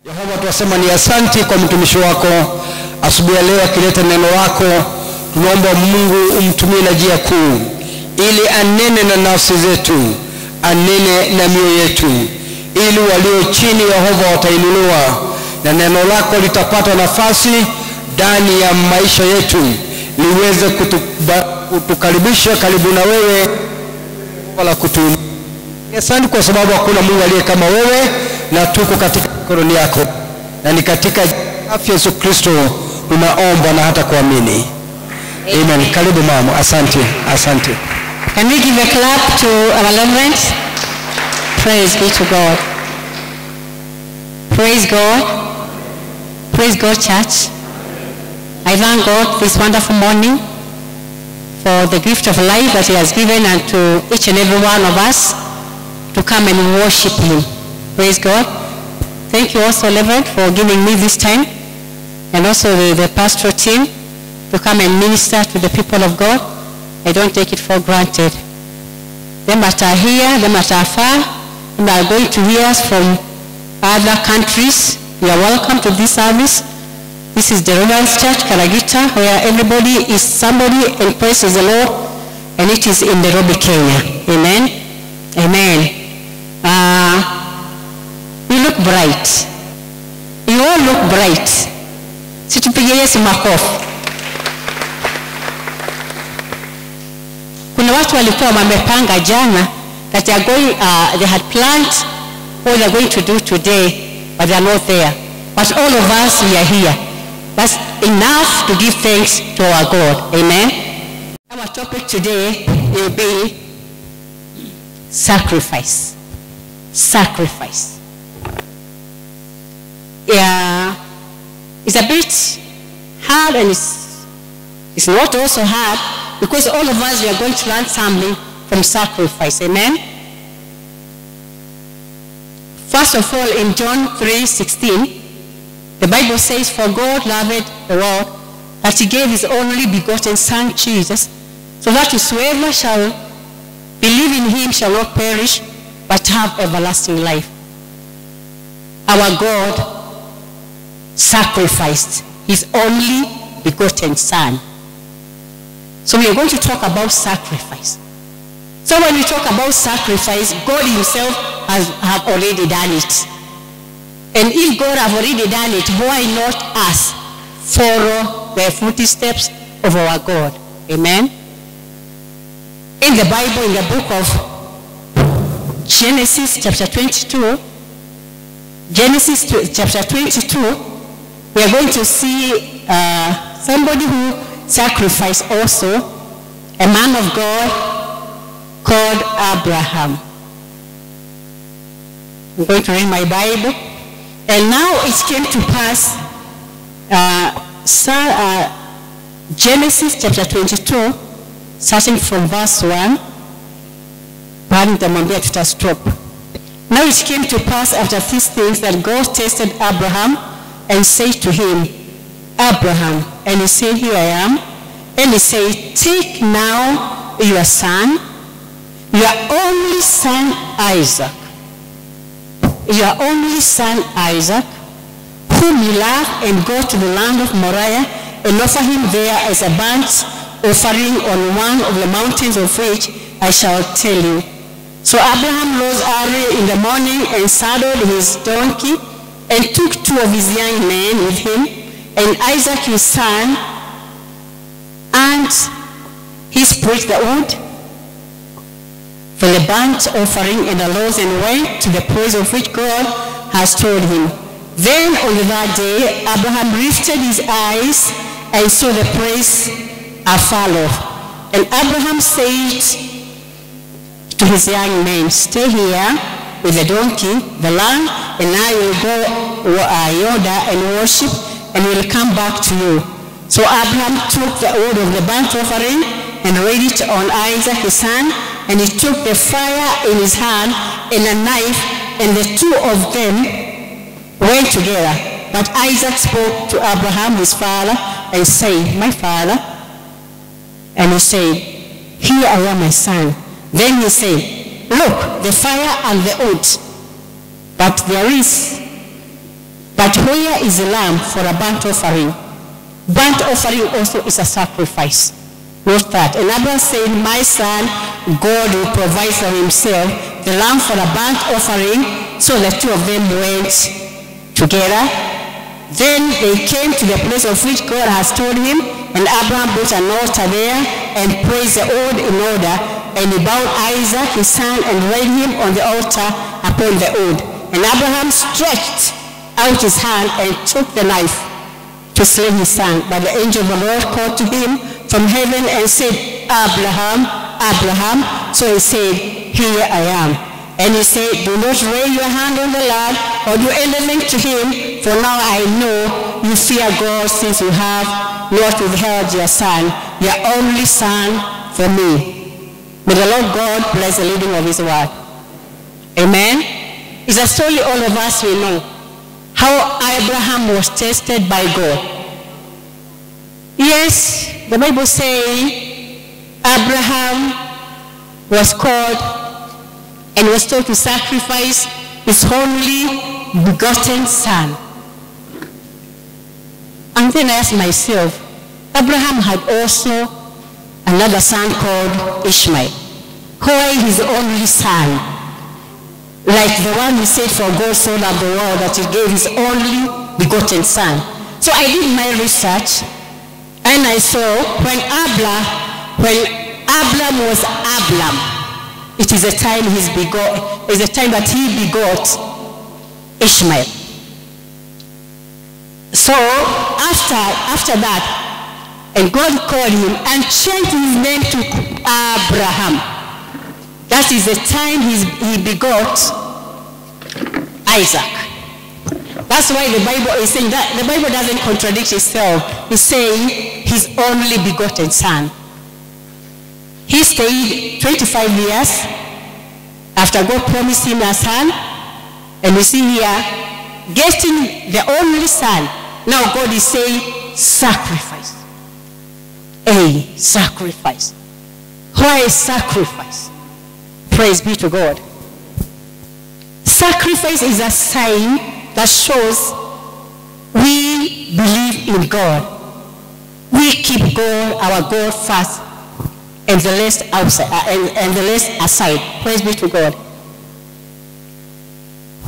Yehova, tunasema ni asante kwa mtumishi wako asubuhi ya leo akileta neno lako. Tunaomba Mungu umtumie na njia kuu ili anene na nafsi zetu, anene na mioyo yetu, ili walio chini Yehova watainuliwa na neno lako litapata nafasi ndani ya maisha yetu, liweze kutukaribisha karibu na wewe wala kutuinua. Asante kwa sababu hakuna Mungu aliye kama wewe, na tuko katika mikono yako, na ni katika afya Yesu Kristo tunaomba na hata kuamini. Amen. Karibu mama. Asante. Asante. Can we give a clap to our Lawrence? Praise be to God. Praise God. Praise God, church. I thank God this wonderful morning for the gift of life that He has given unto each and every one of us to come and worship Him. Praise God. Thank you also, Reverend, for giving me this time, and also the pastoral team to come and minister to the people of God. I don't take it for granted. Them that are here, them that are far, and are going to hear us from other countries, you are welcome to this service. This is the Deliverance Church, Karagita, where everybody is somebody and praises the Lord, and it is in Nairobi, Kenya. Amen. Amen. You look bright. You all look bright. Situpigie Yesu makofi. Kuna watu walikuwa wamepanga jana that they are going, they had planned what they are going to do today, but they are not there. But all of us, we are here. That's enough to give thanks to our God. Amen. Our topic today will be sacrifice. Sacrifice. Yeah, it's a bit hard, and it's not also hard, because all of us, we are going to learn something from sacrifice. Amen. First of all, in John 3:16, the Bible says, "For God loved the world, that He gave His only begotten Son Jesus, so that whosoever shall believe in Him shall not perish, but have everlasting life." Our God sacrificed His only begotten Son. So we are going to talk about sacrifice. So when we talk about sacrifice, God Himself have already done it. And if God have already done it, why not us follow the footsteps of our God? Amen. In the Bible, in the book of Genesis chapter 22, Genesis chapter 22, we are going to see somebody who sacrificed also, a man of God called Abraham. I'm going to read my Bible. And now it came to pass, Genesis chapter 22, starting from verse 1, stop. Now it came to pass after these things that God tested Abraham and said to him, "Abraham," and he said, "Here I am." And he said, "Take now your son, your only son Isaac, whom you love, and go to the land of Moriah and offer him there as a burnt offering on one of the mountains of which I shall tell you." So Abraham rose early in the morning and saddled his donkey and took two of his young men with him and Isaac his son, and he split the wood for the burnt offering and arose and went to the place of which God has told him. Then on the third day, Abraham lifted his eyes and saw the place afar off. And Abraham said to his young men, "Stay here with the donkey, the lamb, and I will go yonder and worship, and will come back to you." So Abraham took the wood of the burnt offering and laid it on Isaac his son, and he took the fire in his hand and a knife, and the two of them went together. But Isaac spoke to Abraham his father and said, "My father." And he said, "Here I am, my son." Then he said, "Look, the fire and the wood, but there is But where is the lamb for a burnt offering? Burnt offering also is a sacrifice. Note that. And Abraham said, my son, God will provide for himself the lamb for a burnt offering. So the two of them went together. Then they came to the place of which God has told him, and Abraham built an altar there and placed the old in order, and he bound Isaac his son and laid him on the altar upon the old. And Abraham stretched out his hand and took the knife to slay his son. But the angel of the Lord called to him from heaven and said, Abraham, Abraham. So he said, here I am. And he said, do not lay your hand on the lad or do anything to him, for now I know you fear God, since you have not withheld your son, your only son, from me. May the Lord God bless the reading of his word. Amen. It's a story all of us we know. How Abraham was tested by God. Yes, the Bible says Abraham was called and was told to sacrifice his only begotten son. And then I asked myself, Abraham had also another son called Ishmael. Why his only son? Like the one who said, for God so loved the world that he gave his only begotten son. So I did my research, and I saw when Abram was Abram, it is a time that he begot Ishmael. So after that, and God called him and changed his name to Abraham. That is the time he begot Isaac. That's why the Bible is saying that the Bible doesn't contradict itself. It's saying his only begotten son. He stayed 25 years after God promised him a son. And we see here, getting the only son. Now God is saying, sacrifice. A sacrifice. Why sacrifice? Praise be to God. Sacrifice is a sign that shows we believe in God. We keep God, our God, first, and the rest outside, and the rest aside. Praise be to God.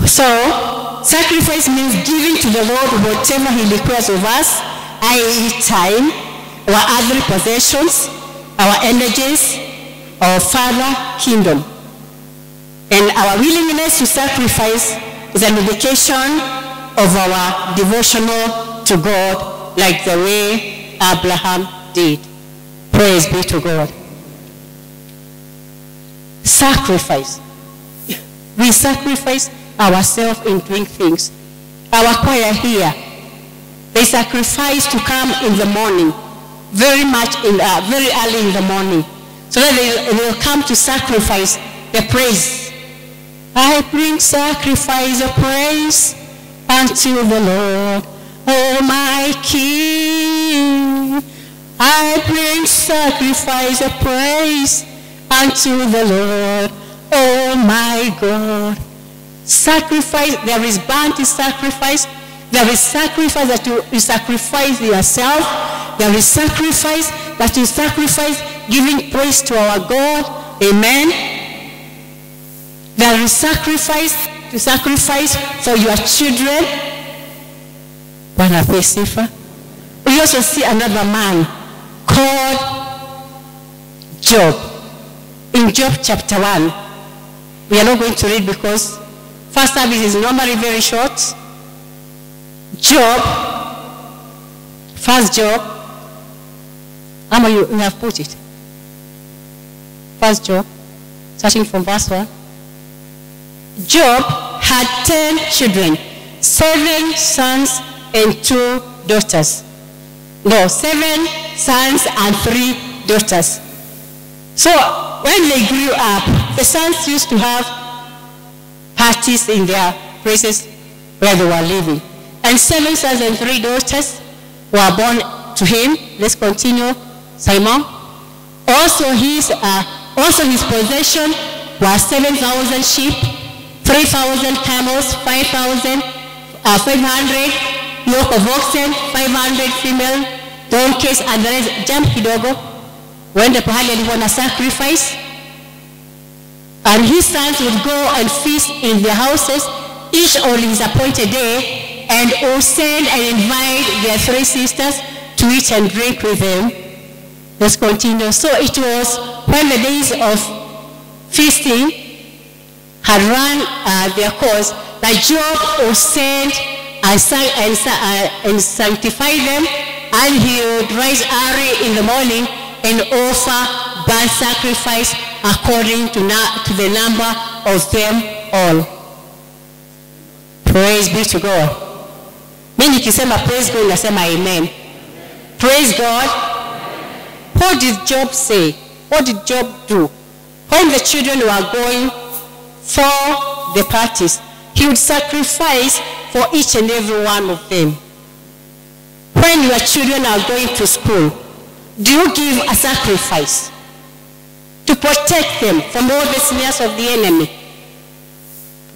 So, sacrifice means giving to the Lord whatever he requires of us, i.e. time, our earthly possessions, our energies, our Father kingdom. And our willingness to sacrifice is an indication of our devotional to God, like the way Abraham did. Praise be to God. Sacrifice. We sacrifice ourselves in doing things. Our choir here, they sacrifice to come in the morning, very early in the morning, so that they will come to sacrifice the praise. I bring sacrifice of praise unto the Lord, oh my King. I bring sacrifice of praise unto the Lord, oh my God. Sacrifice, there is burnt sacrifice. There is sacrifice that you sacrifice yourself. There is sacrifice that you sacrifice giving praise to our God. Amen. There is sacrifice to sacrifice for your children. We also see another man called Job. In Job chapter 1. We are not going to read because first service is normally very short. Job, first Job. How many you have put it? First Job, starting from verse 1. Job had 10 children, 7 sons and 2 daughters. No, 7 sons and 3 daughters. So when they grew up, the sons used to have parties in their places where they were living. And 7 sons and 3 daughters were born to him. Let's continue, Simon. Also his possession was 7,000 sheep, 3,000 camels, 5,000 500 yoke of oxen, 500 female donkeys, and the rest. Jump kidogo, wende pahali alikuwa na sacrifice. And his sons would go and feast in their houses, each on his appointed day, and would send and invite their 3 sisters to eat and drink with them. Let's continue. So it was when the days of feasting had run their course, that Job would send and sanctify them, and he would rise early in the morning and offer burnt sacrifice according to the number of them all. Praise be to God. Mimi nikisema praise God nasema amen. Praise God. What did Job say? What did Job do? When the children were going for the parties, he would sacrifice for each and every one of them. When your children are going to school, do you give a sacrifice to protect them from all the snares of the enemy?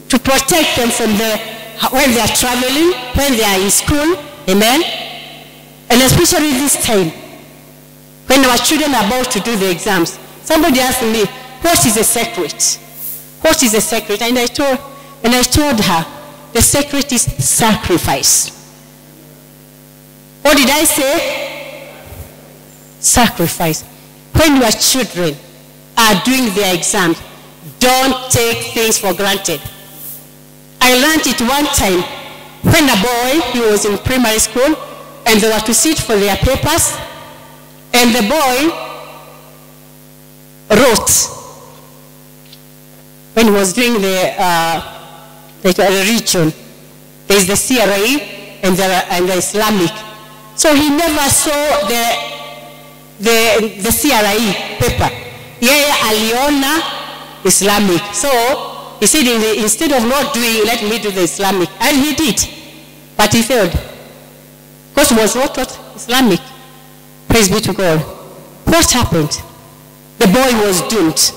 To protect them from when they are traveling, when they are in school, amen? And especially this time, when our children are about to do the exams. Somebody asked me, what is the secret? What is the secret? And I told her, the secret is sacrifice. What did I say? Sacrifice. When your children are doing their exams, don't take things for granted. I learned it one time when a boy, he was in primary school, and they were to sit for their papers, and the boy wrote, when he was doing the religion, there is the CRE and the Islamic. So he never saw the CRE paper. Yeye aliona Islamic. So he said, instead of not doing, let me do the Islamic. And he did. But he failed. Because he was not taught Islamic. Praise be to God. What happened? The boy was doomed.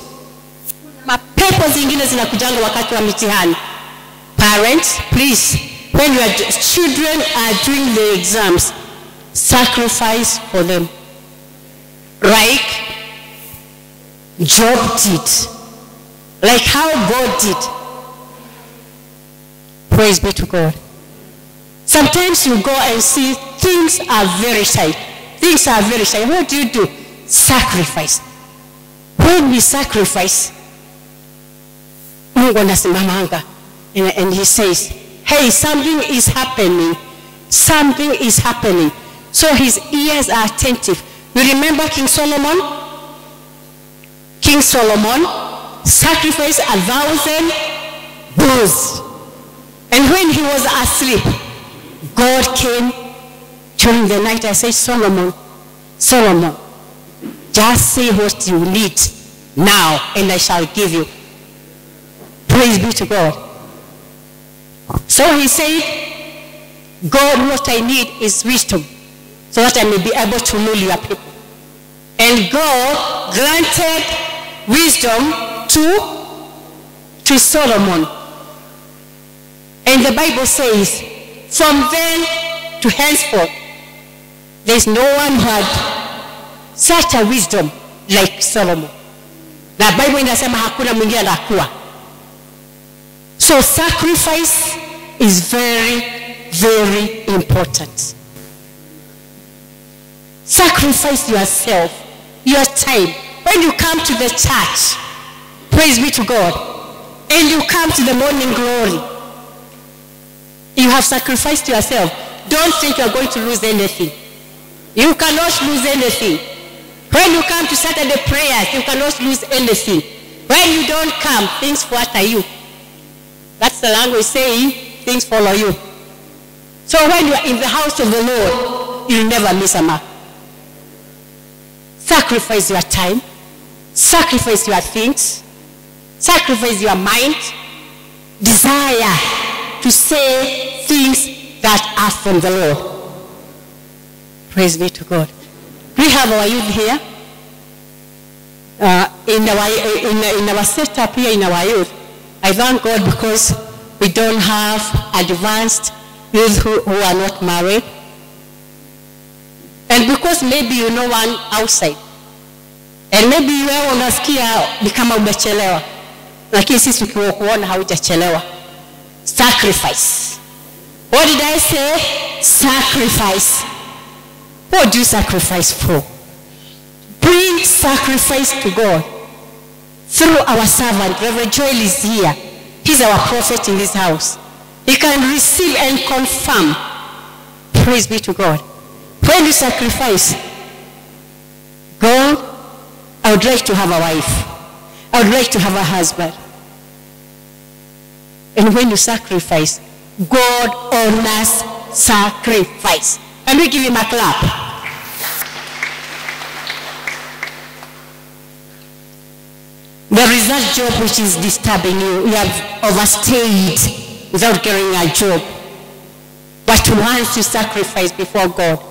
Mapepo zingine zinakujanga wakati wa mitihani. Parents, please, when your children are doing the exams, sacrifice for them. Like Job did. Like how God did. Praise be to God. Sometimes you go and see things are very tight. Things are very tight. What do? Sacrifice. When we sacrifice, Mungu anasimamanga and he says, hey, something is happening. Something is happening. So his ears are attentive. You remember King Solomon? King Solomon sacrificed 1,000 bulls. And when he was asleep, God came during the night. I said, Solomon, Solomon, just say what you need now and I shall give you. Praise be to God. So he said, God, what I need is wisdom so that I may be able to rule your people. And God granted wisdom to Solomon. And the Bible says, from then to henceforth, there is no one who had such a wisdom like Solomon. The Bible inasema hakuna mwingine anakuwa. So sacrifice is very, very important. Sacrifice yourself, your time. When you come to the church, praise be to God, and you come to the morning glory, you have sacrificed yourself. Don't think you are going to lose anything. You cannot lose anything. When you come to Saturday prayers, you cannot lose anything. When you don't come, things flatter you. That's the language saying, things follow you. So when you are in the house of the Lord, you'll never miss a mark. Sacrifice your time. Sacrifice your things. Sacrifice your mind. Desire to say things that are from the Lord. Praise be to God. We have our youth here. In our setup here in our youth, I thank God because we don't have advanced youth who are not married. And because maybe you know one outside. And maybe wewe unasikia ni kama umechelewa. Lakini sisi tukiona haujachelewa. Sacrifice. What did I say? Sacrifice. What do you sacrifice for? Bring sacrifice to God. Through our servant, Reverend Joel is here. He's our prophet in this house. He can receive and confirm. Praise be to God. When you sacrifice, God, I would like to have a wife. I would like to have a husband. And when you sacrifice, God honors sacrifice. And we give him a clap. There is that job which is disturbing you. You have overstayed without getting a job. But once you sacrifice before God,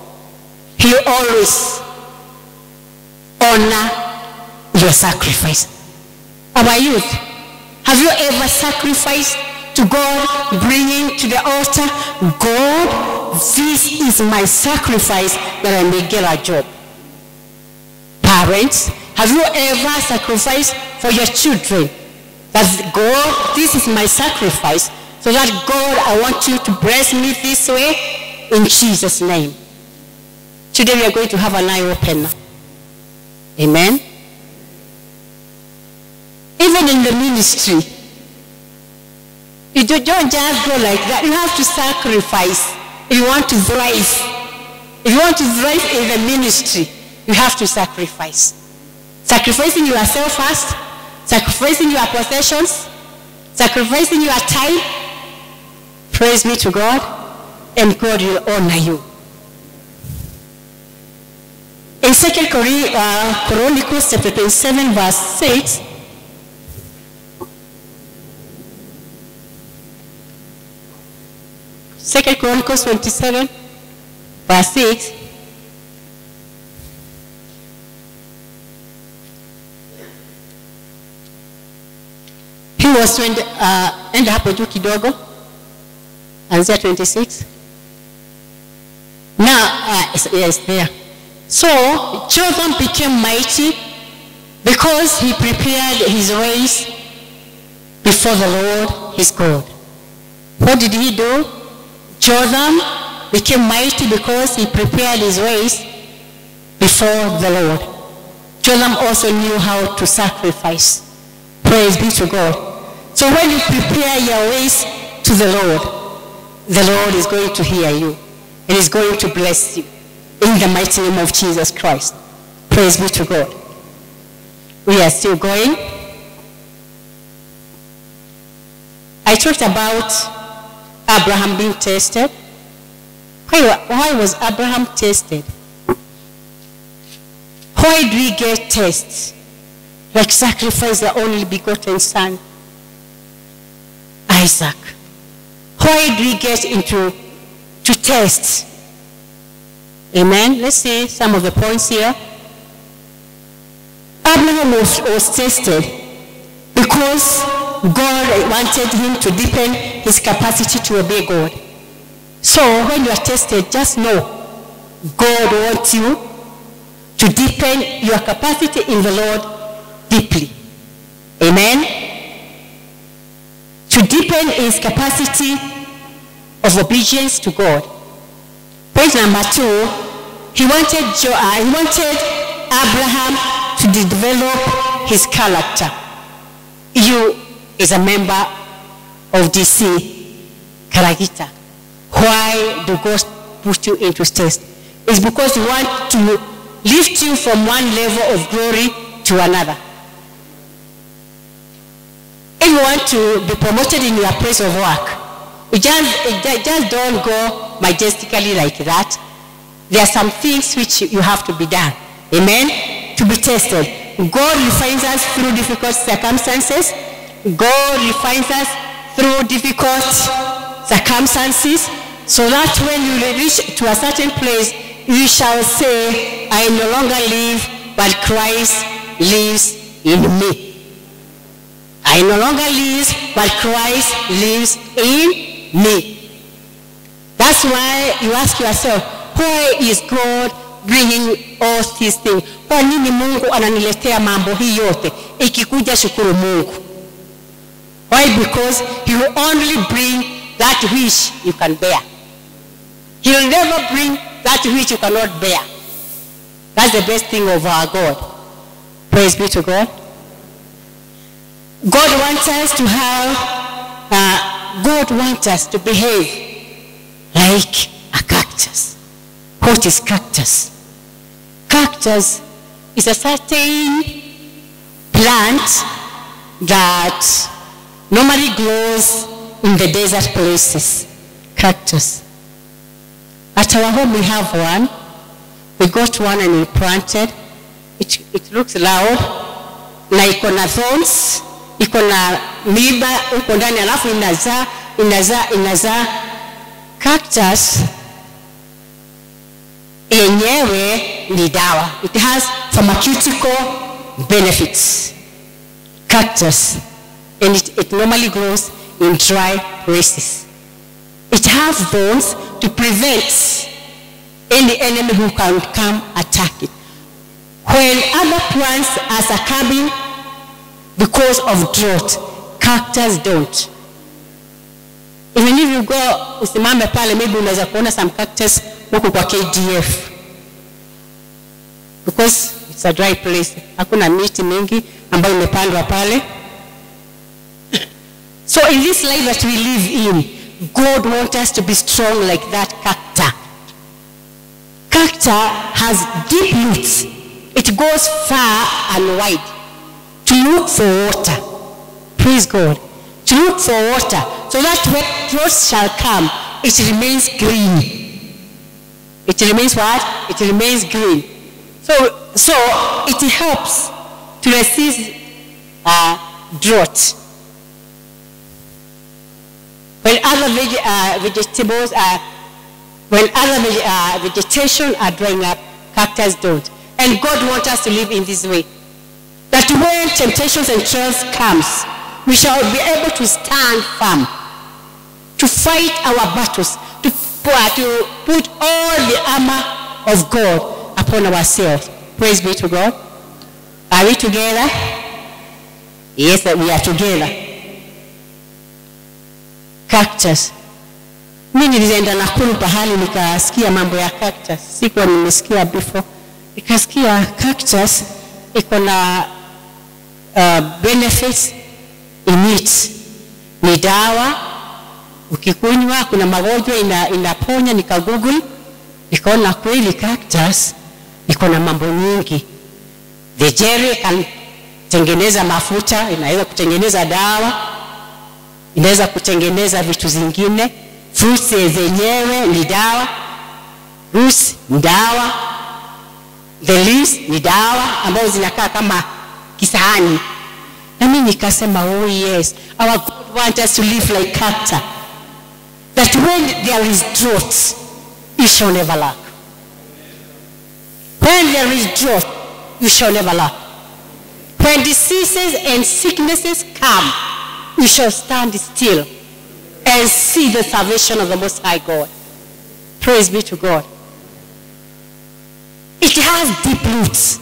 he always honor your sacrifice. Our youth, have you ever sacrificed to God, bringing to the altar, God, this is my sacrifice that I may get a job? Parents, have you ever sacrificed for your children? That God, this is my sacrifice, so that God, I want you to bless me this way, in Jesus' name. Today we are going to have an eye opener. Amen. Even in the ministry, you don't just go like that. You have to sacrifice if you want to thrive. If you want to thrive in the ministry, you have to sacrifice. Sacrificing yourself first, sacrificing your possessions, sacrificing your time. Praise be to God, and God will honor you. In 2 Chronicles chapter 27 verse 6, Second Chronicles 27 verse 6, he was enda hapo juu kidogo, anzia 26. Now, yes, there. So Jotham became mighty because he prepared his ways before the Lord his God. What did he do? Jotham became mighty because he prepared his ways before the Lord. Jotham also knew how to sacrifice. Praise be to God. So when you prepare your ways to the Lord is going to hear you and is going to bless you. In the mighty name of Jesus Christ. Praise be to God. We are still going. I talked about Abraham being tested. Why was Abraham tested? Why do we get tests? Like sacrifice the only begotten son, Isaac. Why do we get into tests? Amen. Let's see some of the points here. Abraham was tested because God wanted him to deepen his capacity to obey God. So when you are tested, just know God wants you to deepen your capacity in the Lord deeply. Amen. To deepen his capacity of obedience to God. Point number 2, he wanted Abraham to develop his character. You is a member of DC Karagita. Why do God put you into test? It's because he wants to lift you from one level of glory to another. If you want to be promoted in your place of work, you just don't go majestically like that. There are some things which you have to be done. Amen? To be tested. God refines us through difficult circumstances. God refines us through difficult circumstances, so that when you reach to a certain place, you shall say, I no longer live, but Christ lives in me. I no longer live, but Christ lives in me. that's why you ask yourself, why is God bringing all these things? Kwa nini Mungu ananiletea mambo hii yote? Ikikuja shukuru Mungu. Why? Because he will only bring that which you can bear. He will never bring that which you cannot bear. That's the best thing of our God. Praise be to God. God wants us to God wants us to behave like a cactus. What is cactus? Cactus is a certain plant that normally grows in the desert places. Cactus. At our home we have one. We got one and we planted. It looks loud. Na iko na thorns, iko na miba uko ndani, alafu inazaa. Cactus enyewe ni dawa. It has pharmaceutical benefits. Cactus. And it normally grows in dry places. It has thorns to prevent any enemy who can come attack it. When other plants are succumbing because of drought, cactus don't. Even if you go usimame pale, maybe unaweza kuona some cactus huko kwa KDF. Because it's a dry place. Hakuna miti mingi ambayo imepandwa pale. So in this life that we live in, God wants us to be strong like that cactus. Cactus has deep roots. It goes far and wide to look for water. Praise God. To look for water, so that when drought shall come, it remains green. It remains what? It remains green. So it helps to resist drought. When other vegetables vegetation are drying up, cactus don't. And God wants us to live in this way. That when temptations and trials comes, we shall be able to stand firm, to fight our battles, to put all the armor of God upon ourselves. Praise be to God. Are we together? Yes, we are together. Cactus. Mimi nilienda Nakuru pahali nikasikia mambo ya cactus. Sikuwa nimesikia before. Nikasikia cactus iko na benefits in it. Ni dawa, ukikunywa kuna magonjwa inaponya. Nikagoogle, nikaona kweli cactus iko na mambo nyingi. The jelly can tengeneza mafuta, inaweza kutengeneza dawa, inaweza kutengeneza vitu zingine. Fruits zenyewe ni dawa, roots ni dawa, the leaves ni dawa ambazo zinakaa kama kisahani. Na mimi nikasema, oh yes, our God wants us to live like cactus. That when there is drought, you shall never lack. When there is drought, you shall never lack. When diseases and sicknesses come, you shall stand still and see the salvation of the Most High God. Praise be to God. It has deep roots.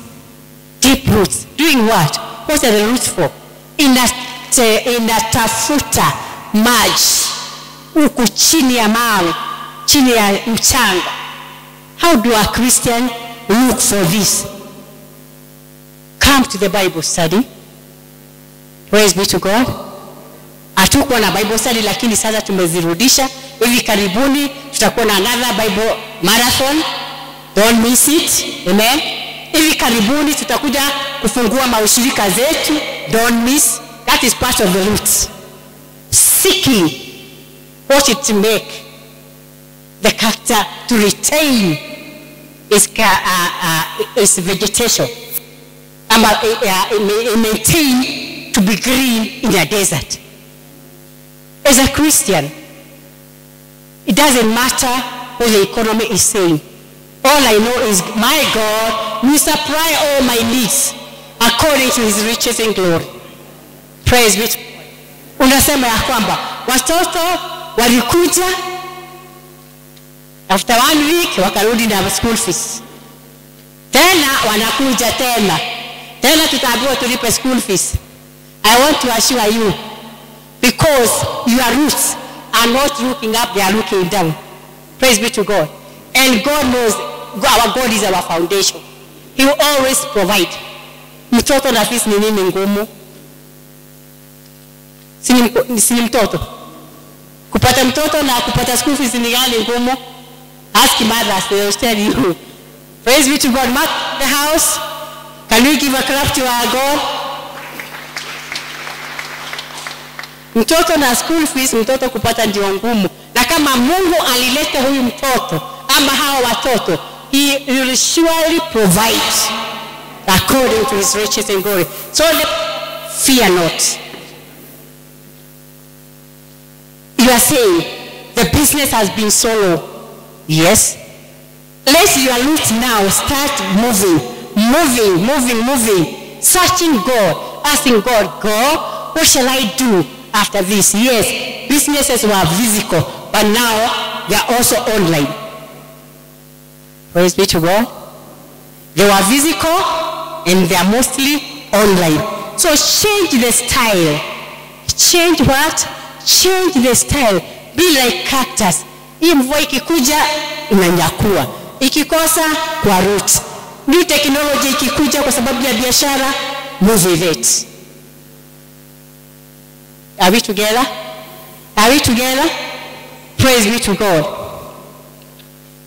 Deep roots. Doing what? What are the roots for? Inatafuta maji huku chini ya mawe, chini ya mchanga. How do a Christian look for this? Come to the Bible study. Praise be to God. Hatukuwa na Bible study, lakini sasa tumezirudisha. Hivi karibuni tutakuwa na another Bible marathon. Don't miss it. Amen. Hivi karibuni tutakuja kufungua maushirika zetu. Don't miss. That is part of the roots. Seeking what it to make the character to retain its vegetation. Maintain to be green in a desert. As a Christian, it doesn't matter what the economy is saying. All I know is my God will supply all my needs according to his riches and glory. Praise be to God. Unasema ya kwamba watoto walikuja After 1 week, wakarudi na school fees. Tena wanakuja tena tutaambiwa tulipe school fees. I want to assure you, because your roots are not looking up, they are looking down. Praise be to God. And God knows, our God is our foundation. He will always provide. Mtoto na fees ni nini ngumu? Sini mtoto. Kupata mtoto na kupata school fees ni gani ngumu? Ask mothers, they will tell you. Praise be to God. Mark the house. Can we give a clap to our God? Mtoto na school fees, mtoto kupata ndio ngumu. Na kama Mungu alileta huyu mtoto ama hawa watoto, he will surely provide according to his riches and glory. So fear not. You are saying the business has been so low. Yes. Let your roots now start moving. Searching God, asking God, God, what shall I do after this? Yes, businesses were physical, but now they are also online. Praise be to God. They were physical and they are mostly online. So change the style. Change what? Change the style. Be like cactus. Hii mvua ikikuja inanyakua. Ikikosa kwa root. New technology ikikuja kwa sababu ya biashara, move with it. Are we together? Are we together? Praise be to God.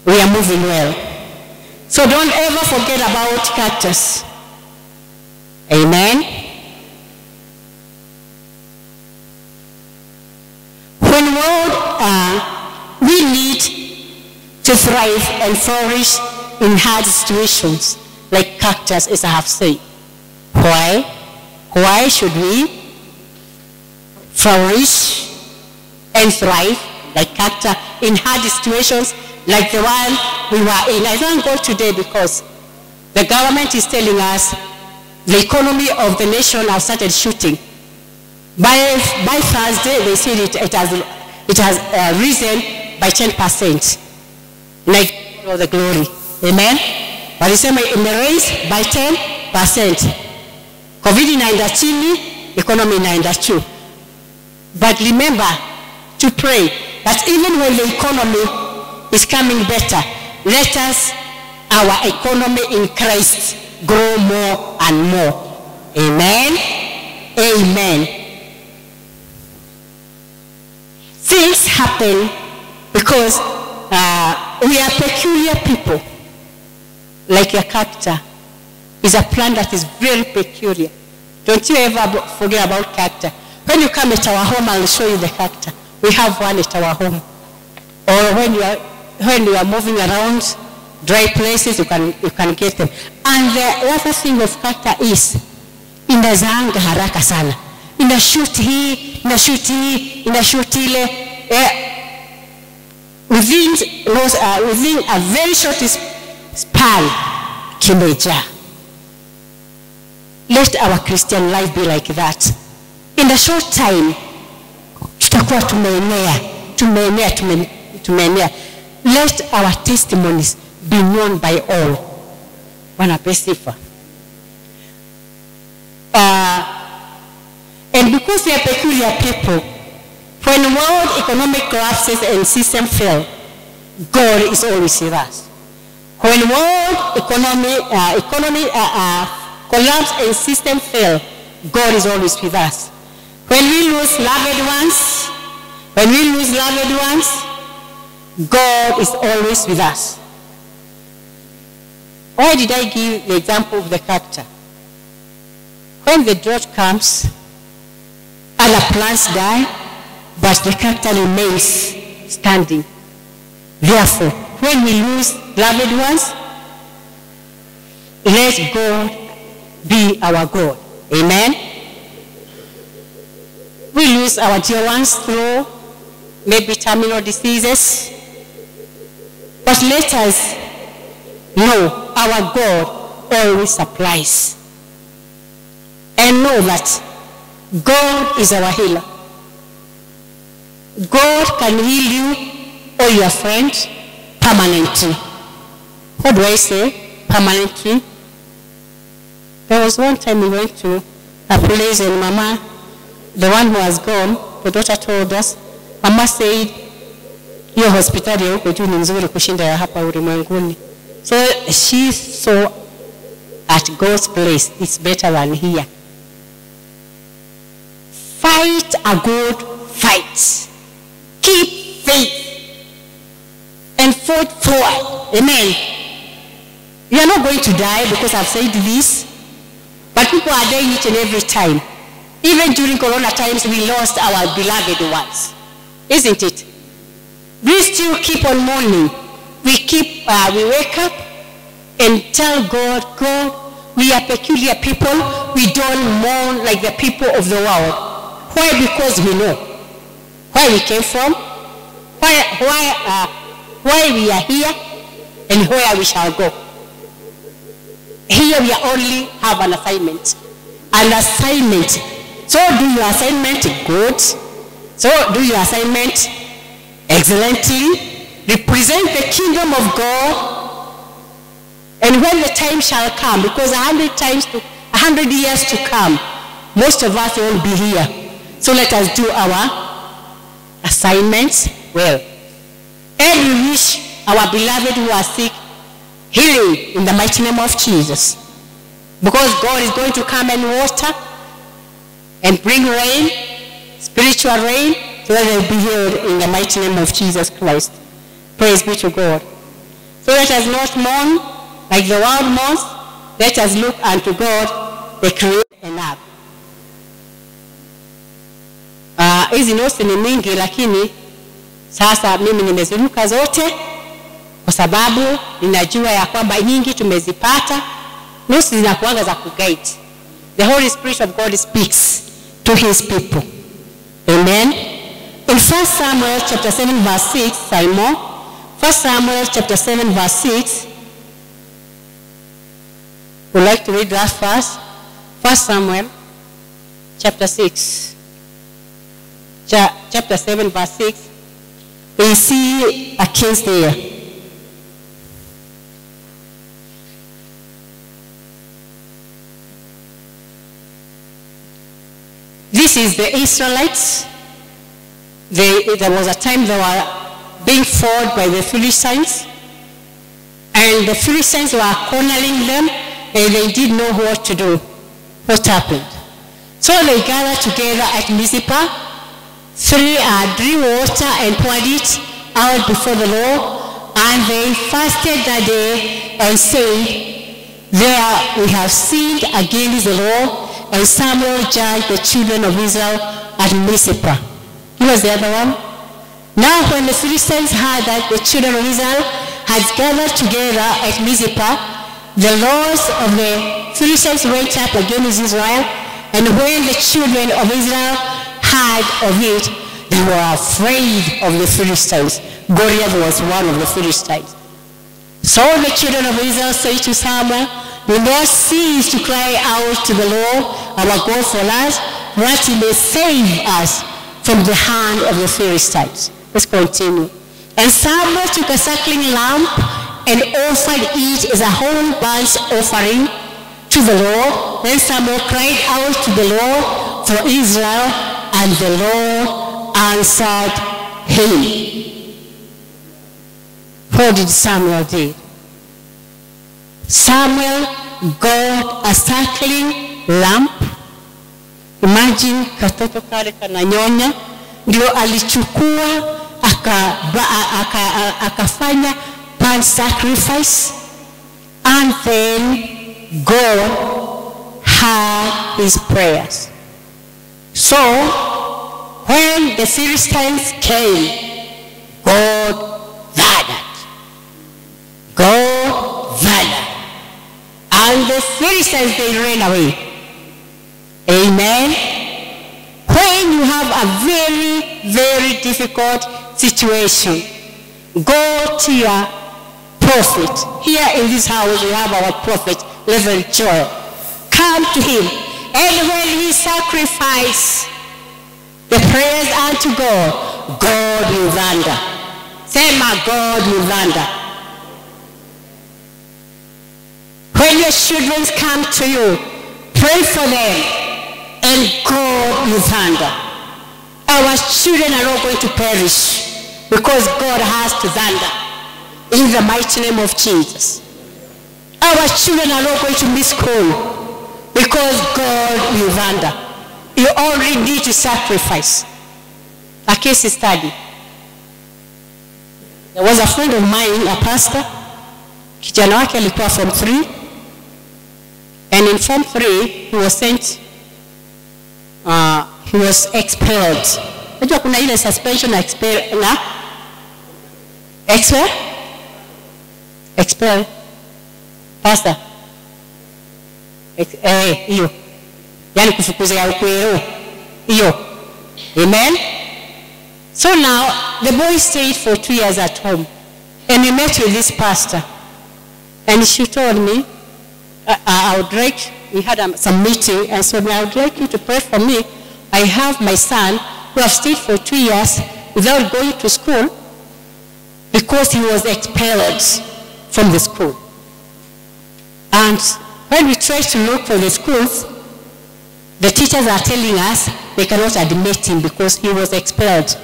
We are moving well. So don't ever forget about cactus. Amen. When we need to thrive and flourish in hard situations, like cactus, as I have said. Why? Why should we flourish and thrive like cactus in hard situations like the one we were in? I thank God today because the government is telling us the economy of the nation has started shooting. By Thursday, they said it has risen by 10%. Like all the glory. Amen. But it's in the race by 10%. COVID inaenda chini, economy inaenda juu. But remember to pray that even when the economy is coming better, let us, our economy in Christ, grow more and more. Amen. Amen. Things happen because we are peculiar people. Like a cactus is a plant that is very peculiar. Don't you ever forget about cactus. When you come at our home, I'll show you the cactus. We have one at our home. Or when you are moving around dry places, you can get them. And the other thing of cactus is inazaanga haraka sana. Inashoot hii, inashoot ile. Within a very short span, kimeja. Let our Christian life be like that. In a short time, tutakuwa tumeenea. Let our testimonies be known by all. Bwana sifa. And because we are peculiar people, when world economic collapses and system fail, God is always with us. When world economy collapse and system fail, God is always with us. When we lose loved ones, God is always with us. Why did I give the example of the cactus? When the drought comes, other plants die, but the cactus remains standing. Therefore, when we lose loved ones, let God be our God. Amen. We lose our dear ones through maybe terminal diseases, but let us know our God always supplies. And know that God is our healer. God can heal you or your friend permanently. What do I say? Permanently. There was one time we went to a place and Mama, the one who has gone, the daughter told us, Mama said, hiyo hospitali ya huko juu ni nzuri kushinda ya hapa ulimwenguni. So she saw at God's place, it's better than here. Fight a good fight. Keep faith and fight forward. Amen. You are not going to die because I've said this, but people are dying each and every time. Even during Corona times, we lost our beloved ones. Isn't it? We still keep on mourning. We wake up and tell God, God, we are peculiar people. We don't mourn like the people of the world. Why? Because we know where we came from, why we are here, and where we shall go. Here we only have an assignment. An assignment. So do your assignment good. So do your assignment excellently. Represent the kingdom of God. And when the time shall come, because 100 years to come, most of us will be here. So let us do our assignments well. And we wish our beloved who are sick healing in the mighty name of Jesus. Because God is going to come and water and bring rain, spiritual rain, so that they will be healed in the mighty name of Jesus Christ. Praise be to God. So let us not mourn like the world mourns. Let us look unto God, the creator and earth. Hizi nosi ni mingi, lakini sasa mimi nimeziruka zote kwa sababu ninajua ya kwamba nyingi tumezipata. Nosi zinakuanga za kuguide. The Holy Spirit of God speaks to his people. Amen. In 1 Samuel chapter 7 verse 6, Simon, 1 Samuel chapter 7 verse 6, would like to read that first. 1 Samuel chapter 6. Chapter 7 verse 6. We see a case there. This is the Israelites. There was a time they were being fought by the Philistines. And the Philistines were cornering them, and they didn't know what to do. What happened? So they gathered together at Mizpah, drew water and poured it out before the Lord, and they fasted that day and said, there we have sinned against the Lord. And Samuel judged the children of Israel at Mizpah. Who was the other one? Now when the Philistines heard that the children of Israel had gathered together at Mizpah, the lords of the Philistines went up against Israel, and when the children of Israel heard of it, they were afraid of the Philistines. Goliath was one of the Philistines. So the children of Israel said to Samuel, do not cease to cry out to the Lord our God for us, that he may save us from the hand of the Philistines. Let's continue. And Samuel took a suckling lamb and offered it as a whole burnt offering to the Lord. Then Samuel cried out to the Lord for Israel, and the Lord answered him. What did Samuel do? Samuel got a suckling lamb. Imagine katoto kale kananyonya, ndio alichukua akafanya burnt sacrifice, and then God heard his prayers. So when the Philistines came, God vanished. God vanished. And the Philistines, they ran away. Amen. When you have a very, very difficult situation, go to your prophet. Here in this house, we have our prophet, Reverend Joel. Come to him. And when he sacrifices the prayers unto God, God will wonder. Say, my God will wonder. When your children come to you, pray for them, and God will thunder. Our children are not going to perish because God has to thunder in the mighty name of Jesus. Our children are not going to miss school because God will thunder. You only need to sacrifice. A case study. There was a friend of mine, a pastor. Kijana wake alikuwa Form 3. And in Form 3, he was sent, he was expelled. Unajua kuna ile suspension na expel. Pastor. Iyo. Yani kufukuza ya ukwero. Iyo. Amen? So now, the boy stayed for 2 years at home. And we met with this pastor. And she told me, I would like, we had some meeting, and so I would like you to pray for me. I have my son who has stayed for 2 years without going to school because he was expelled from the school. And when we try to look for the schools, the teachers are telling us they cannot admit him because he was expelled.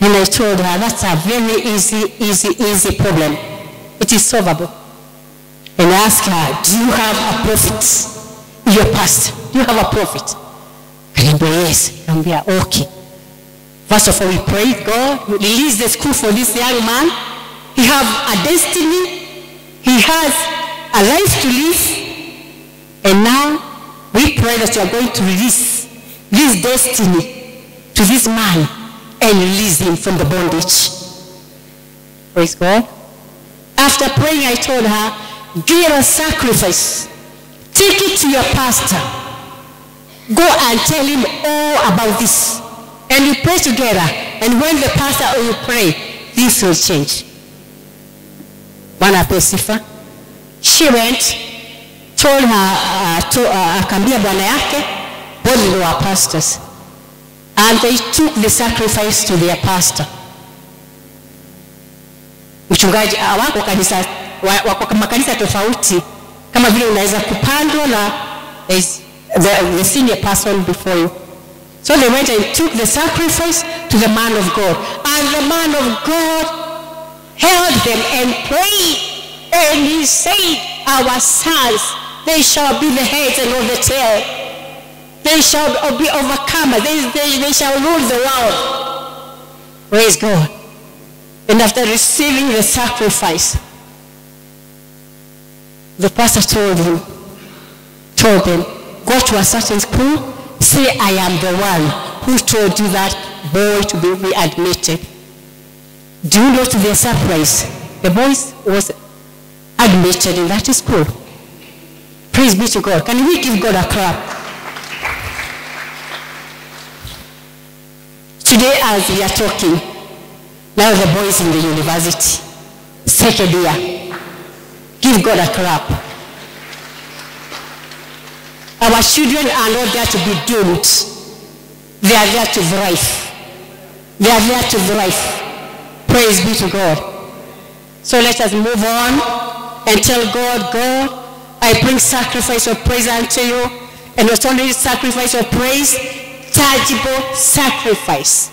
And I told her, that's a very easy problem. It is solvable. And I asked her, do you have a prophet? Your pastor, do you have a prophet? And yes. And we are okay. First of all, we prayed God, release the school for this young man. He has a destiny. He has a life to live. And now, we pray that you are going to release this destiny to this man and release him from the bondage. Praise God. After praying, I told her, give a sacrifice. Take it to your pastor. Go and tell him all about this. And you pray together. And when the pastor will pray, things will change. Bwana Pesifa. She went, told her, akambia bwana yake, both they were pastors. And they took the sacrifice to their pastor. Mchungaji, wako makanisa tofauti, kama vile unaweza kupandwa na the senior person before you. So they went and took the sacrifice to the man of God. And the man of God held them and prayed. And he said, our sons, they shall be the heads and not the tail. They shall be overcomers. They shall rule the world. Praise God. And after receiving the sacrifice, the pastor told them, go to a certain school, say, I am the one who told you that boy to be admitted. Do you know, to their surprise, the boy was admitted in that school. Praise be to God. Can we give God a clap? Today, as we are talking, now the boy is in the university, second year. Give God a clap. Our children are not there to be doomed. They are there to thrive. They are there to thrive. Praise be to God. So let us move on and tell God, God, I bring sacrifice of praise unto you. And not only sacrifice of praise, tangible sacrifice,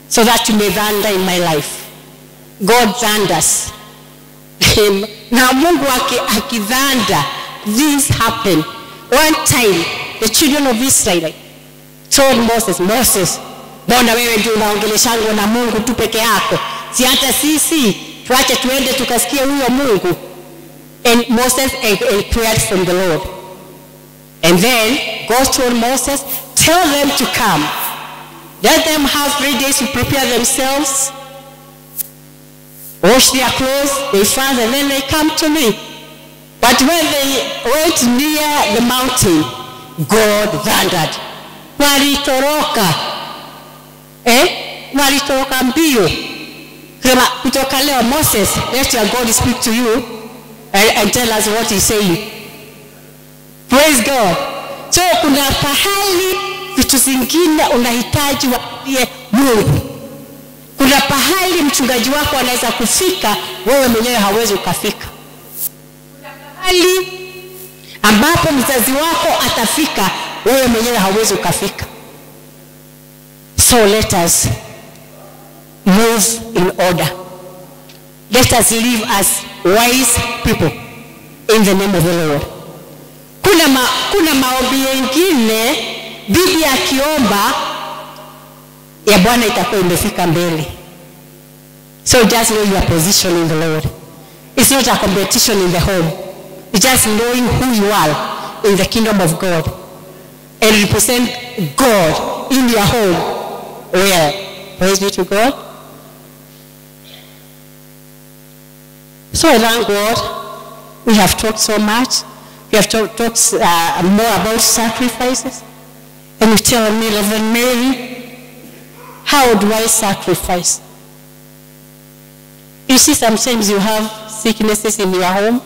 so that you may thunder in my life. God thunders. Na Mungu akidhanda, things happen. One time, the children of Israel told Moses, mbona wewe ndio unaongeleshana na Mungu tu peke yako? Si hata sisi tuache tuende tukasikie huyo Mungu. And Moses inquired from the Lord. And then God told Moses, tell them to come. Let them have 3 days to prepare themselves, wash their clothes, they fast, and then they come to me. But when they went near the mountain, God thundered. Walitoroka. Walitoroka mbio. Kama kutoka leo, Moses, let your God speak to you and tell us what he's saying. Praise God. So kuna pahali vitu zingine unahitaji waambie Mungu. Kuna pahali mchungaji wako anaweza kufika, wewe mwenyewe hauwezi ukafika. Kuna pahali ambapo mzazi wako atafika, wewe mwenyewe hauwezi ukafika. So let us move in order. Let us live as wise people in the name of the Lord. Kuna maombi mengine bibi akiomba ya Bwana itakuwa imefika mbele. So just know your position in the Lord. It's not a competition in the home. It's just knowing who you are in the kingdom of God and represent God in your home. Well, praise be to God. So I thank God. We have talked so much. We have talked more about sacrifices. And you tell me, Reverend Mary, how do I sacrifice? You see, sometimes you have sicknesses in your home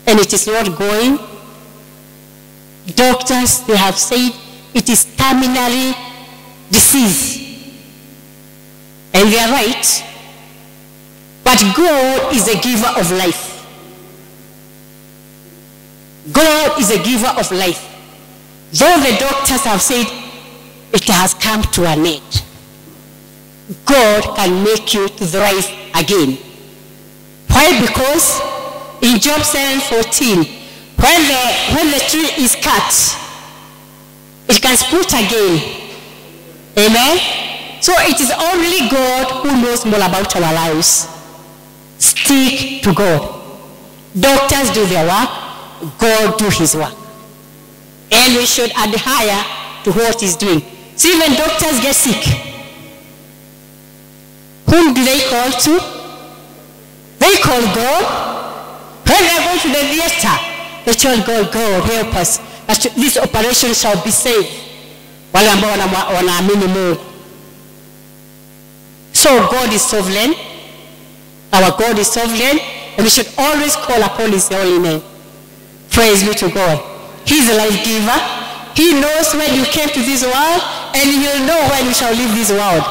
and it is not going. Doctors, they have said it is terminally disease. And they are right. But God is a giver of life. God is a giver of life. Though the doctors have said it has come to an end, God can make you to thrive again. Why? Because in Job 7:14, when the tree is cut, it can sprout again. Amen? So it is only God who knows more about our lives. Stick to God. Doctors do their work, God do his work. And we should adhere to what he's doing. See, when doctors get sick, whom do they call to? They call God. When they go to the theater, they tell God, God, help us. This operation shall be saved. Wale ambao wanaamini Mungu. So God is sovereign. Our God is sovereign. And we should always call upon his holy name. Praise be to God. He's a life giver. He knows when you came to this world, and he'll know when you shall leave this world.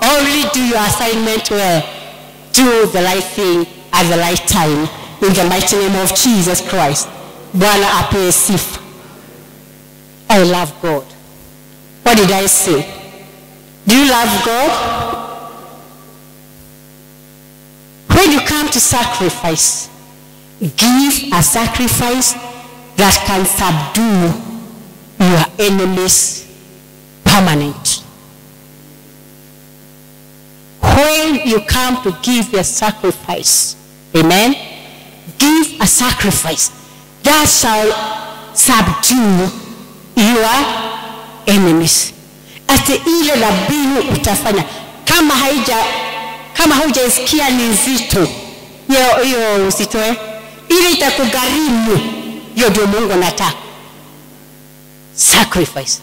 Only do your assignment well. Do the right thing at the right time. In the mighty name of Jesus Christ. Bwana apewe sifa. I love God. What did I say? Do you love God? When you come to sacrifice, give a sacrifice that can subdue your enemies permanent. When you come to give a sacrifice, amen, give a sacrifice that shall subdue your enemies. Ati ile dhabihu utafanya kama haujaisikia ni nzito, hiyo usitoe, ile itakugharimu. Hiyo ndio Mungu anataka. Sacrifice.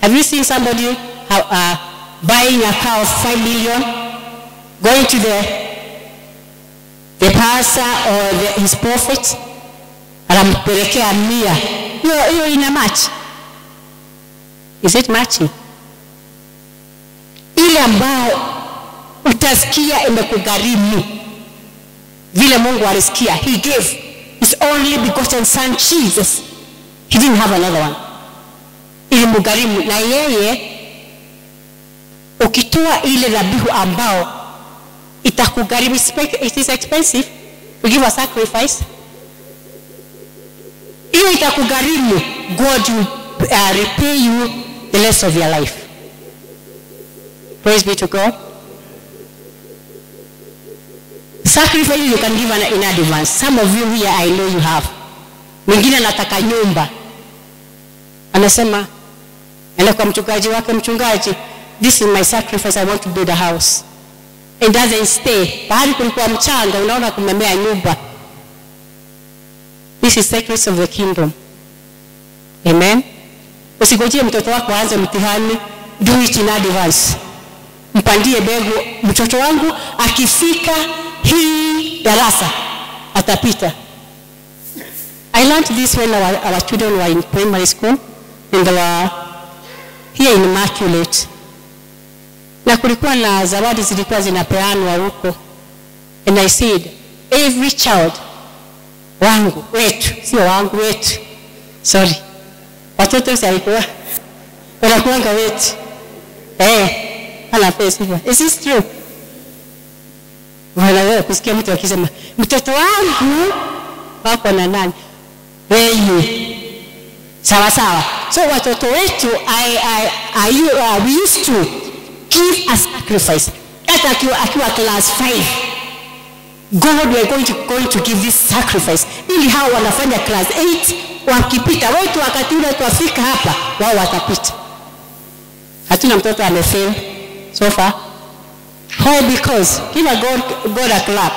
Have you seen somebody buying a car of 5 million, going to the pastor or his prophet, anampelekea 100? Hiyo ina match? Is it matching? Ile ambao utasikia imekugharimu vile Mungu alisikia. He gave his only begotten son Jesus. He didn't have another one. Ilimgharimu. Na yeye ukitoa ile dhabihu ambao itakugharimu, it is expensive to give a sacrifice. Hiyo itakugharimu, God will repay you the rest of your life. Praise be to God. Sacrifice you can give in advance. Some of you here, I know you have. Mwingine anataka nyumba. Anasema, enda kwa mchungaji wake, mchungaji, this is my sacrifice, I want to build a house. And doesn't stay. Bahari kulikuwa mchanga, unaona kumemea nyumba. This is secrets of the kingdom. Amen. Usigojee mtoto wako aanze mtihani. Do it in advance. Mpandie mbegu, mtoto wangu akifika hii darasa atapita. I learned this when our children were in primary school, and they were here in Immaculate. Na kulikuwa na zawadi zilikuwa zinapeanwa huko. And I said, every child wangu, wetu, sio wangu, wetu. Sorry. Watoto walikuwa wanakuanga wetu. Ana pesa. Is this true? Wala kusikia mtu akisema mtoto wangu wako na nani? Wewe. Sawa sawa. So watoto wetu we used to give a sacrifice. Hata akiwa class 5. God we are going to give this sacrifice. Ili hao wanafanya class 8 wakipita wetu wakati ule tuafika hapa wao watapita. Hatuna mtoto amefail so far. Why? Because give God a clap.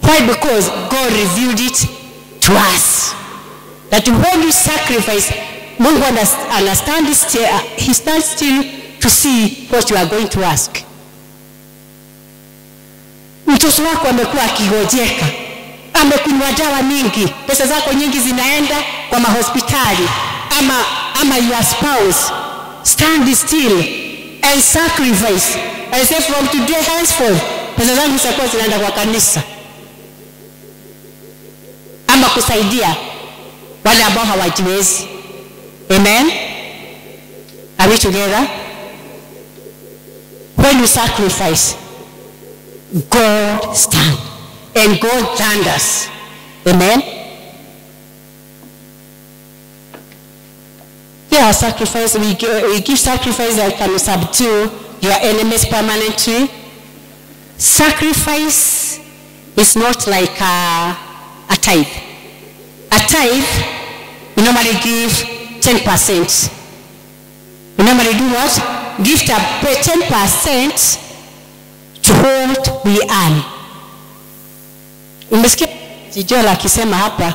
Why? Because God revealed it to us. That when you sacrifice, Mungu understands still, he stands still to see what you are going to ask. Mtoto wako amekuwa akigojeka, amekunywa dawa mingi, pesa zako nyingi zinaenda kwa mahospitali, ama your spouse, stand still and sacrifice. I say from today henceforth, pesa zangu zitakuwa zinaenda kwa kanisa, ama kusaidia wale ambao hawajiwezi. Amen? Are we together? When you sacrifice, God stand and God thunders. Amen? Yeah, sacrifice. We give sacrifice that can subdue your enemies permanently. Sacrifice is not like a tithe. A tithe, we normally give 10%. We normally do what? Give 10% to what we earn. Umesikia Jijola akisema hapa,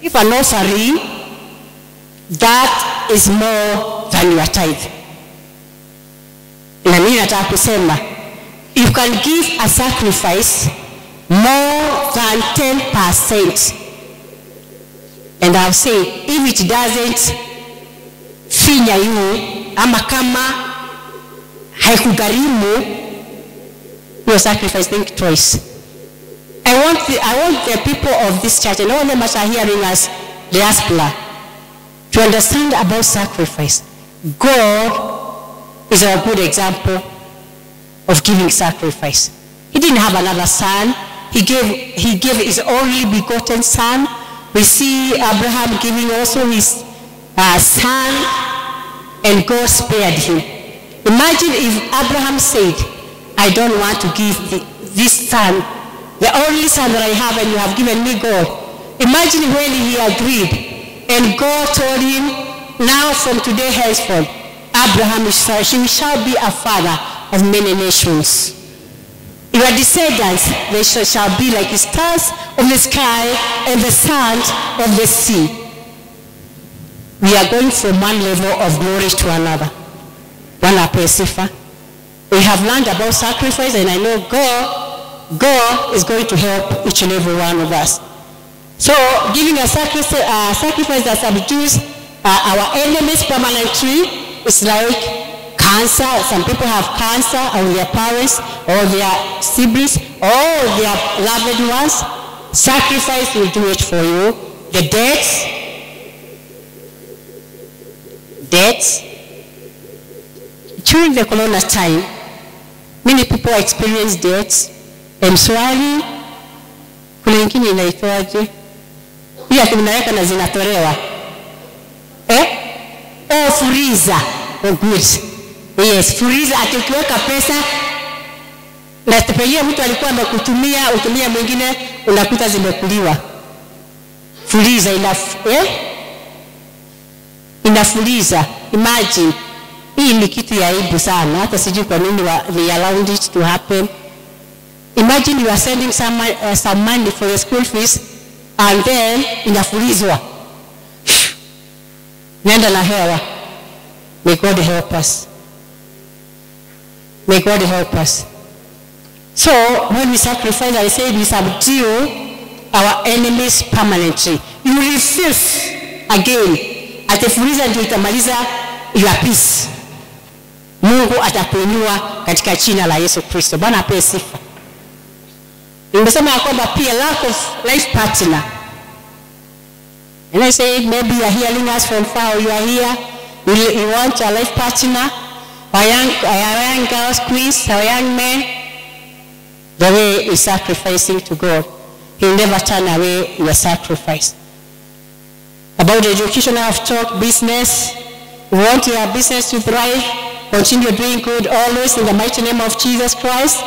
if an offering, that is more than your tithe. Na mimi nataka kusema, you can give a sacrifice more than 10%. And I'll say, if it doesn't finya you, ama kama haikugharimu your sacrifice, think twice. I want the people of this church and all them that are hearing us, diaspora, to understand about sacrifice. God is a good example of giving sacrifice. He didn't have another son. He gave his only begotten son. We see Abraham giving also his son, and God spared him. Imagine if Abraham said, I don't want to give this son, the only son that I have, and you have given me God. Imagine when he agreed, and God told him, now from today henceforth, Abraham shall be a father of many nations. Your descendants, they shall be like the stars of the sky and the sands of the sea. We are going from one level of glory to another. We have learned about sacrifice, and I know God is going to help each and every one of us. So giving a sacrifice that subdues our enemies permanently is like cancer. Some people have cancer, or their parents, or their siblings, or their loved ones. Sacrifice will do it for you. The debts. During the corona time, many people experience debts. Mswali, kuna wengine inaitwaje? Pia tunaweka na zinatolewa. Freezer. Oh good. Yes, freezer ati ukiweka pesa na pengine mtu alikuwa amekutumia, utumia mwingine unakuta zimekuliwa. Freezer ina freezer. Imagine. Hii ni kitu ya aibu sana. Hata sijui kwa nini they allowed it to happen. Imagine you are sending some money for the school fees, and then inafulizwa. Nenda na hewa. May God help us. May God help us. So when we sacrifice, I say we subdue our enemies permanently. You refuse again. Atafuliza ndio itamaliza your peace. Mungu atakuinua katika jina la Yesu Kristo. Bwana apewe sifa. Nimesema ya kwamba pia lack of life partner. And I say maybe you are hearing us from far, or you are here, you want a life partner, a young girls, queens, or young men. The way is sacrificing to God. He'll never turn away your sacrifice. About education, I have talked. Business, you want your business to thrive, continue doing good always in the mighty name of Jesus Christ.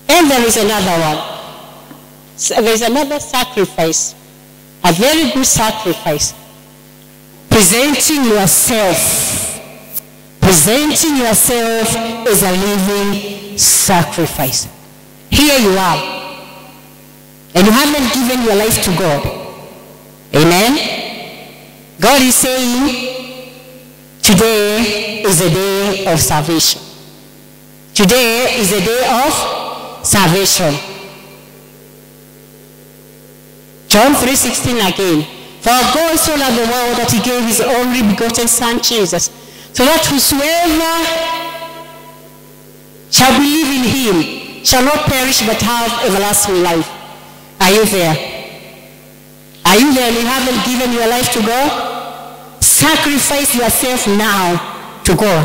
And there is another one. So there is another sacrifice, a very good sacrifice. Presenting yourself. Presenting yourself as a living sacrifice. Here you are. And you haven't given your life to God. Amen? God is saying, today is a day of salvation. Today is a day of salvation. John 3:16 again. For God so loved the world that he gave his only begotten Son, Jesus, so that whosoever shall believe in him shall not perish but have everlasting life. Are you there? Are you there and you haven't given your life to God? Sacrifice yourself now to God.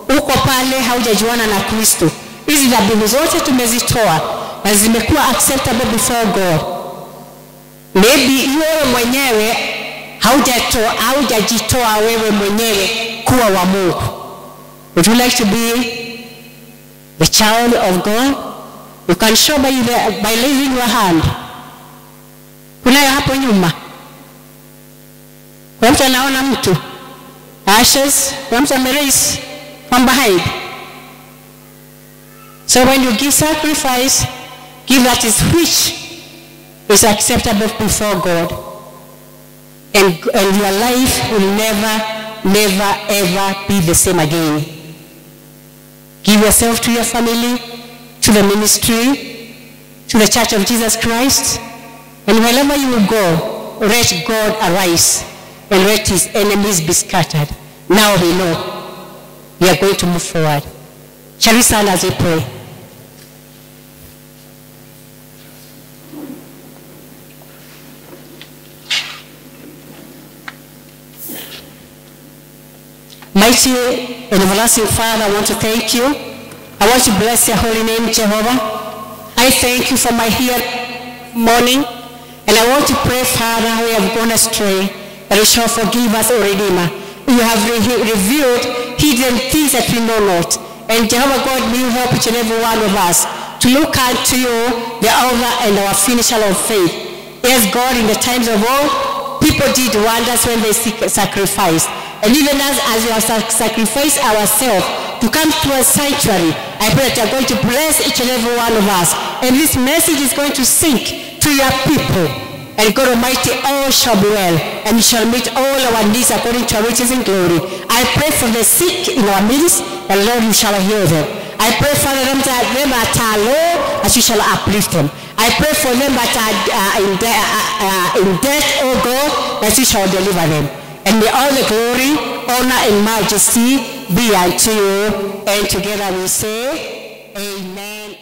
Uko pale haujajuana na Kristo. Hizi dhabihu zote tumezitoa na zimekuwa acceptable before God. Maybe wewe mwenyewe haujajitoa wewe mwenyewe kuwa wa Mungu. Would you like to be the child of God? You can show by raising your hand. Kunayo hapo nyuma. Kwa mtu anaona mtu. Ashes, kwa mtu ameraise from behind. So when you give sacrifice, give that is which is acceptable before God. And your life will never ever be the same again. Give yourself to your family, to the ministry, to the Church of Jesus Christ. And wherever you will go, let God arise and let his enemies be scattered. Now we know we are going to move forward. Shall we stand as we pray? Mighty and everlasting Father, I want to thank you. I want to bless your holy name, Jehovah. I thank you for my here morning. And I want to pray, Father, we have gone astray, that you shall forgive us, O Redeemer. You have revealed hidden things that we know not. And Jehovah God, may you help each and every one of us to look unto you, the author and our finisher of faith. Yes, God, in the times of old, people did wonders when they sacrificed. And even as we have sacrificed ourselves to come to a sanctuary, I pray that you are going to bless each and every one of us. And this message is going to sink to your people. And God Almighty, all shall be well, and you shall meet all our needs according to our riches in glory. I pray for the sick in our midst, and Lord, you shall heal them. I pray for them that are low, as you shall uplift them. I pray for them that are in debt, oh God, that you shall deliver them. And may all the glory, honor, and majesty be unto you. And together we say, Amen.